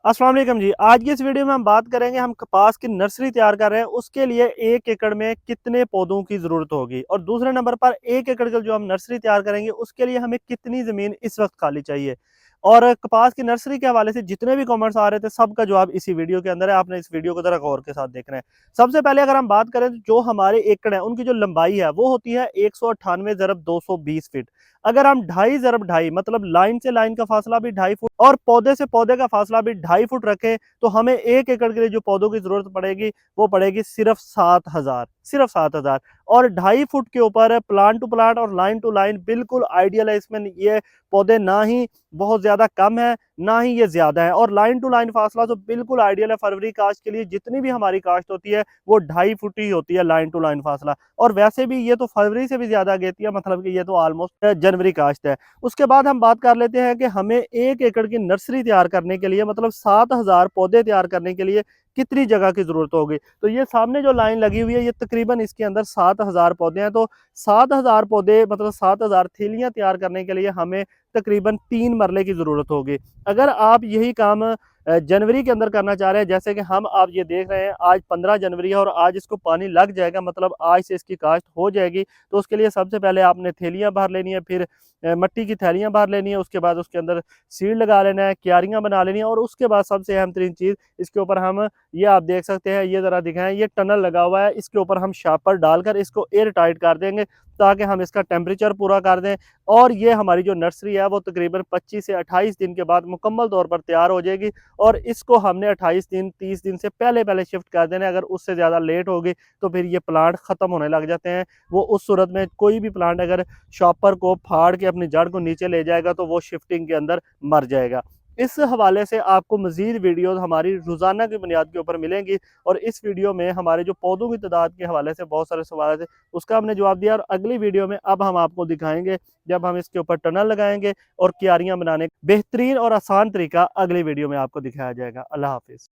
अस्सलाम वालेकुम जी। आज की इस वीडियो में हम बात करेंगे, हम कपास की नर्सरी तैयार कर रहे हैं, उसके लिए 1 एकड़ में कितने पौधों की ज़रूरत होगी और दूसरे नंबर पर 1 एकड़ का जो हम नर्सरी तैयार करेंगे उसके लिए हमें कितनी ज़मीन इस वक्त खाली चाहिए। और कपास की नर्सरी के हवाले से जितने भी कमेंट्स आ रहे थे सबका जवाब इसी वीडियो के अंदर है। आपने इस वीडियो को ज़रा गौर के साथ देखना है। सबसे पहले अगर हम बात करें तो जो हमारे एकड़ है उनकी जो लंबाई है वो होती है 198 ज़रब 220 फीट। अगर हम 2.5 ज़रब 2.5 मतलब लाइन से लाइन का फासला भी 2.5 फुट और पौधे से पौधे का फासला भी 2.5 फुट रखें तो हमें 1 एकड़ के लिए जो पौधों की जरूरत पड़ेगी वो पड़ेगी सिर्फ 7,000, सिर्फ 7,000। और 2.5 फुट के ऊपर प्लांट टू प्लांट और लाइन टू लाइन बिल्कुल आइडियल है। इसमें ये पौधे ना ही बहुत ज्यादा कम है ना ही ये ज्यादा है, और लाइन टू लाइन फासला तो बिल्कुल आइडियल है। फरवरी काश्त के लिए जितनी भी हमारी काश्त होती है वो 2.5 फुट ही होती है लाइन टू लाइन फासला, और वैसे भी ये तो फरवरी से भी ज्यादा गेती है, मतलब कि ये तो ऑलमोस्ट जनवरी काश्त है। उसके बाद हम बात कर लेते हैं कि हमें 1 एकड़ की नर्सरी तैयार करने के लिए मतलब 7,000 पौधे तैयार करने के लिए कितनी जगह की जरूरत होगी। तो ये सामने जो लाइन लगी हुई है ये तकरीबन इसके अंदर 7,000 पौधे हैं। तो 7,000 पौधे मतलब 7,000 थैलियां तैयार करने के लिए हमें तकरीबन 3 मरले की जरूरत होगी। अगर आप यही काम जनवरी के अंदर करना चाह रहे हैं, जैसे कि हम आप ये देख रहे हैं आज 15 जनवरी है और आज इसको पानी लग जाएगा, मतलब आज से इसकी काश्त हो जाएगी। तो उसके लिए सबसे पहले आपने थैलियां भर लेनी है, फिर मट्टी की थैलियां भर लेनी है, उसके बाद उसके अंदर सीड लगा लेना है, क्यारियां बना लेनी है, और उसके बाद सबसे अहम तरीन चीज़ इसके ऊपर हम ये आप देख सकते हैं, ये ज़रा दिखाएं, ये टनल लगा हुआ है, इसके ऊपर हम शापर डालकर इसको एयर टाइट कर देंगे ताकि हम इसका टेम्परेचर पूरा कर दें। और ये हमारी जो नर्सरी है वो तकरीबन 25 से 28 दिन के बाद मुकम्मल तौर पर तैयार हो जाएगी, और इसको हमने 28 दिन 30 दिन से पहले पहले शिफ्ट कर देना है। अगर उससे ज़्यादा लेट होगी तो फिर ये प्लांट ख़त्म होने लग जाते हैं। वो उस सूरत में कोई भी प्लांट अगर शॉपर को फाड़ के अपनी जड़ को नीचे ले जाएगा तो वो शिफ्टिंग के अंदर मर जाएगा। इस हवाले से आपको मज़ीद वीडियो हमारी रोज़ाना की बुनियाद के ऊपर मिलेंगी, और इस वीडियो में हमारे जो पौधों की तादाद के हवाले से बहुत सारे सवाल थे उसका हमने जवाब दिया, और अगली वीडियो में अब हम आपको दिखाएंगे जब हम इसके ऊपर टनल लगाएंगे और क्यारियां बनाने बेहतरीन और आसान तरीका अगली वीडियो में आपको दिखाया जाएगा। अल्लाह हाफिज़।